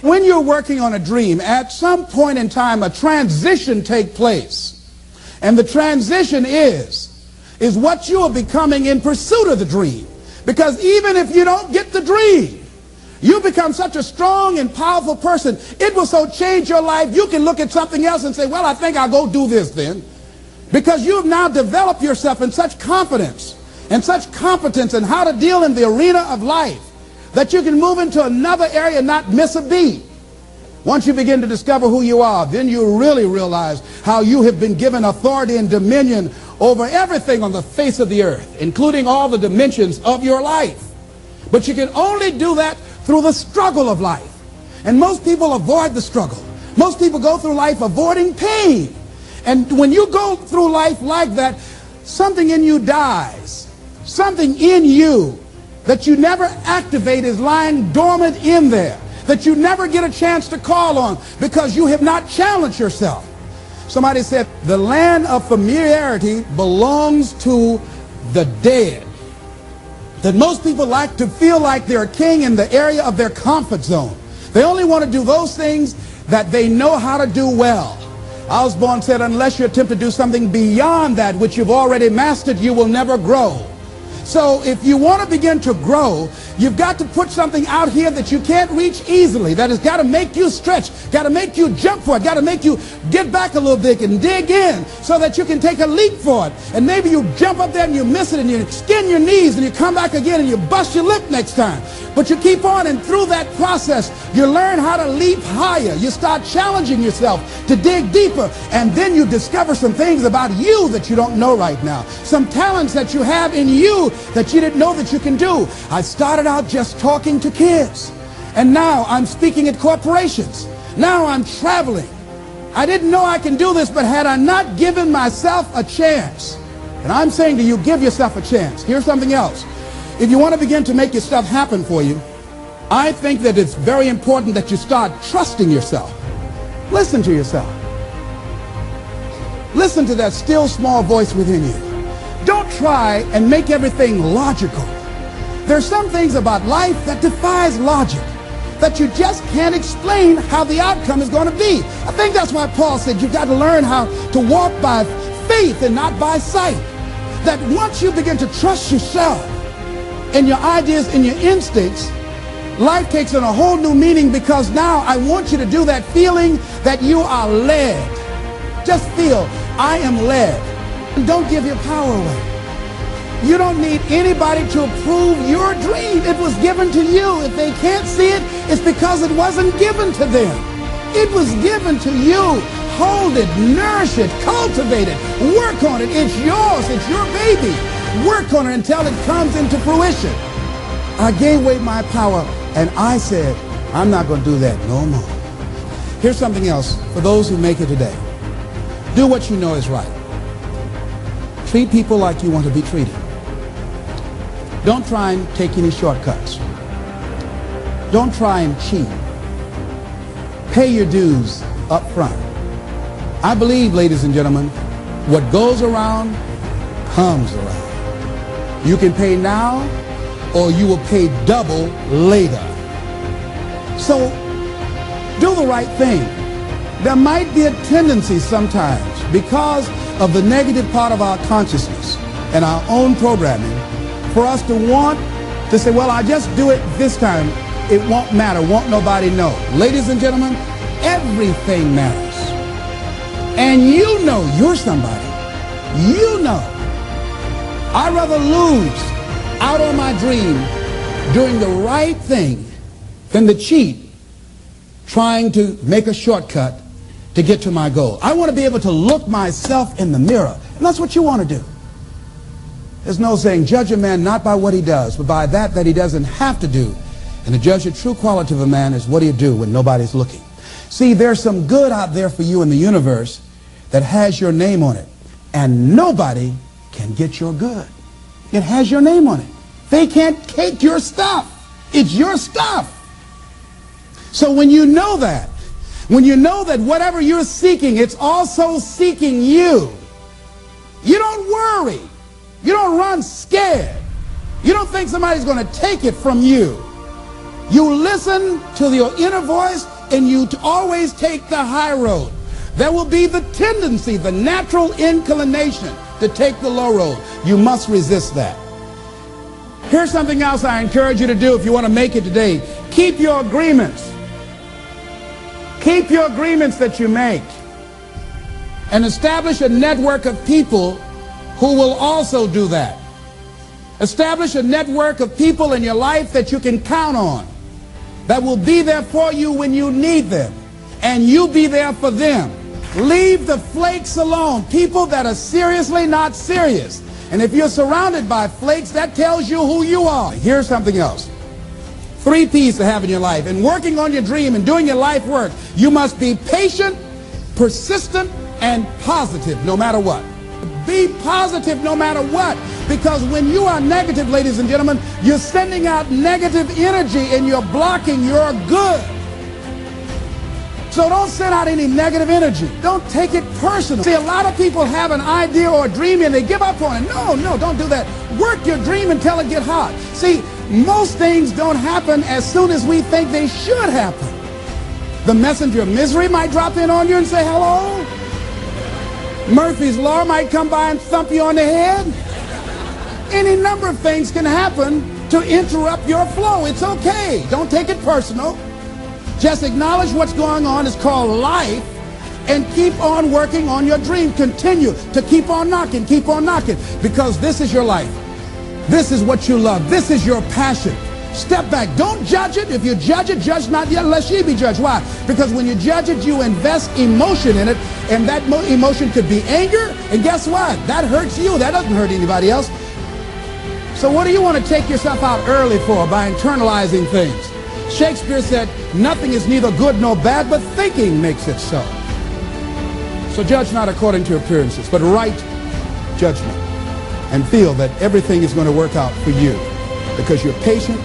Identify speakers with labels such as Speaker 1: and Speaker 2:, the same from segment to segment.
Speaker 1: When you're working on a dream, at some point in time, a transition takes place. And the transition is what you are becoming in pursuit of the dream. Because even if you don't get the dream, you become such a strong and powerful person. It will so change your life, you can look at something else and say, well, I think I'll go do this then. Because you have now developed yourself in such confidence and such competence in how to deal in the arena of life that you can move into another area and not miss a beat. Once you begin to discover who you are, then you really realize how you have been given authority and dominion over everything on the face of the earth, including all the dimensions of your life. But you can only do that through the struggle of life. And most people avoid the struggle. Most people go through life avoiding pain. And when you go through life like that, something in you dies. Something in you that you never activate is lying dormant in there, that you never get a chance to call on because you have not challenged yourself. Somebody said the land of familiarity belongs to the dead. That most people like to feel like they're a king in the area of their comfort zone. They only want to do those things that they know how to do well. Osborne said, unless you attempt to do something beyond that which you've already mastered, you will never grow. So if you want to begin to grow, you've got to put something out here that you can't reach easily, that has got to make you stretch, got to make you jump for it, got to make you get back a little bit and dig in so that you can take a leap for it. And maybe you jump up there and you miss it and you skin your knees and you come back again and you bust your lip next time. But you keep on, and through that process, you learn how to leap higher. You start challenging yourself to dig deeper, and then you discover some things about you that you don't know right now. Some talents that you have in you that you didn't know that you can do. I started out just talking to kids, and now I'm speaking at corporations. Now I'm traveling. I didn't know I can do this, but had I not given myself a chance, and I'm saying to you, give yourself a chance. Here's something else. If you want to begin to make your stuff happen for you, I think that it's very important that you start trusting yourself. Listen to yourself. Listen to that still small voice within you. Don't try and make everything logical. There are some things about life that defies logic, that you just can't explain how the outcome is going to be. I think that's why Paul said you've got to learn how to walk by faith and not by sight. That once you begin to trust yourself and your ideas and your instincts, life takes on a whole new meaning, because now I want you to do that feeling that you are led. Just feel, I am led. And don't give your power away. You don't need anybody to approve your dream. It was given to you. If they can't see it, it's because it wasn't given to them. It was given to you. Hold it, nourish it, cultivate it, work on it. It's yours. It's your baby. Work on it until it comes into fruition. I gave away my power, and I said, I'm not going to do that no more. Here's something else for those who make it today. Do what you know is right. Treat people like you want to be treated. Don't try and take any shortcuts. Don't try and cheat. Pay your dues up front. I believe, ladies and gentlemen, what goes around comes around. You can pay now, or you will pay double later. So do the right thing. There might be a tendency sometimes, because of the negative part of our consciousness and our own programming, for us to want to say, well, I'll just do it this time. It won't matter. Won't nobody know. Ladies and gentlemen, everything matters. And you know you're somebody. You know. I'd rather lose out on my dream doing the right thing than to cheat trying to make a shortcut to get to my goal. I want to be able to look myself in the mirror. And that's what you want to do. There's no saying, judge a man not by what he does, but by that he doesn't have to do. And to judge the true quality of a man is what do you do when nobody's looking. See, there's some good out there for you in the universe that has your name on it. And nobody can get your good. It has your name on it. They can't take your stuff. It's your stuff. So when you know that, whatever you're seeking, it's also seeking you, you don't worry. You don't run scared. You don't think somebody's going to take it from you. You listen to your inner voice and you always take the high road. There will be the tendency, the natural inclination to take the low road. You must resist that. Here's something else I encourage you to do if you want to make it today. Keep your agreements. Keep your agreements that you make. And establish a network of people who will also do that. Establish a network of people in your life that you can count on, that will be there for you when you need them, and you be there for them. Leave the flakes alone, people that are seriously not serious. And if you're surrounded by flakes, that tells you who you are. Here's something else. 3 P's to have in your life. In working on your dream and doing your life work, you must be patient, persistent, and positive no matter what. Be positive no matter what. Because when you are negative, ladies and gentlemen, you're sending out negative energy and you're blocking your good. So don't send out any negative energy. Don't take it personal. See, a lot of people have an idea or a dream and they give up on it. No, don't do that. Work your dream until it gets hot. See, most things don't happen as soon as we think they should happen. The messenger of misery might drop in on you and say hello. Murphy's Law might come by and thump you on the head. Any number of things can happen to interrupt your flow. It's okay. Don't take it personal. Just acknowledge what's going on. It's called life. And keep on working on your dream. Continue to keep on knocking, because this is your life. This is what you love. This is your passion. Step back. Don't judge it. If you judge it, judge not yet, lest ye be judged. Why? Because when you judge it, you invest emotion in it, and that emotion could be anger, and guess what? That hurts you. That doesn't hurt anybody else. So what do you want to take yourself out early for by internalizing things? Shakespeare said, nothing is neither good nor bad, but thinking makes it so. So judge not according to appearances, but right judgment, and feel that everything is going to work out for you because you're patient,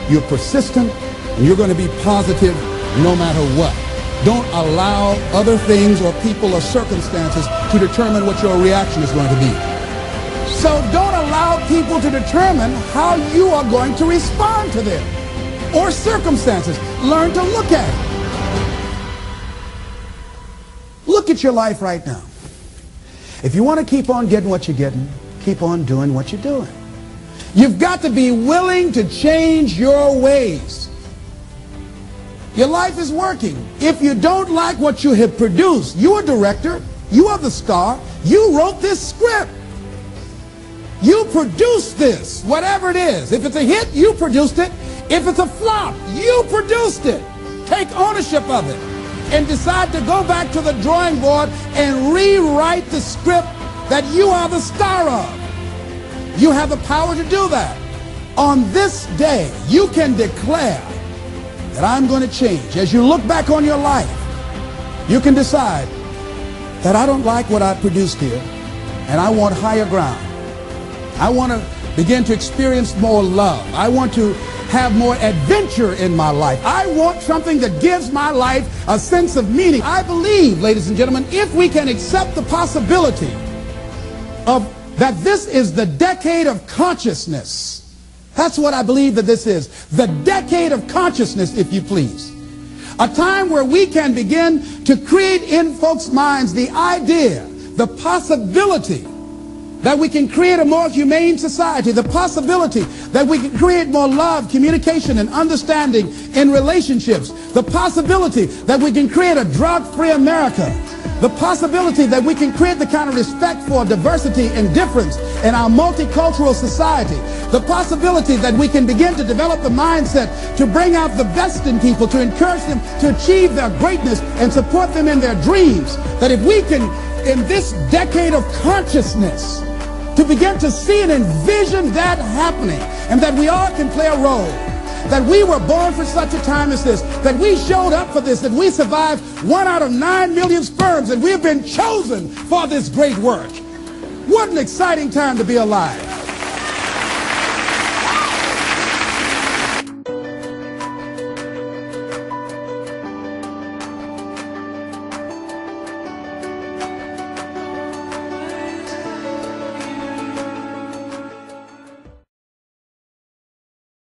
Speaker 1: you're persistent, and you're going to be positive no matter what. Don't allow other things or people or circumstances to determine what your reaction is going to be. So don't allow people to determine how you are going to respond to them or circumstances. Learn to look at it. Look at your life right now. If you want to keep on getting what you're getting, keep on doing what you're doing. You've got to be willing to change your ways. Your life is working. If you don't like what you have produced, you're a director, you are the star, you wrote this script. You produced this, whatever it is. If it's a hit, you produced it. If it's a flop, you produced it. Take ownership of it and decide to go back to the drawing board and rewrite the script that you are the star of. You have the power to do that. On this day, you can declare that I'm going to change. As you look back on your life, you can decide that I don't like what I produced here, and I want higher ground. I want to begin to experience more love. I want to have more adventure in my life. I want something that gives my life a sense of meaning. I believe, ladies and gentlemen, if we can accept the possibility of that this is the decade of consciousness. That's what I believe that this is. The decade of consciousness, if you please. A time where we can begin to create in folks' minds the idea, the possibility that we can create a more humane society, the possibility that we can create more love, communication, and understanding in relationships, the possibility that we can create a drug-free America, the possibility that we can create the kind of respect for diversity and difference in our multicultural society, the possibility that we can begin to develop the mindset to bring out the best in people, to encourage them to achieve their greatness and support them in their dreams, that if we can, in this decade of consciousness, to begin to see and envision that happening, and that we all can play a role, that we were born for such a time as this, that we showed up for this, that we survived 1 out of 9 million sperms, and we have been chosen for this great work. What an exciting time to be alive.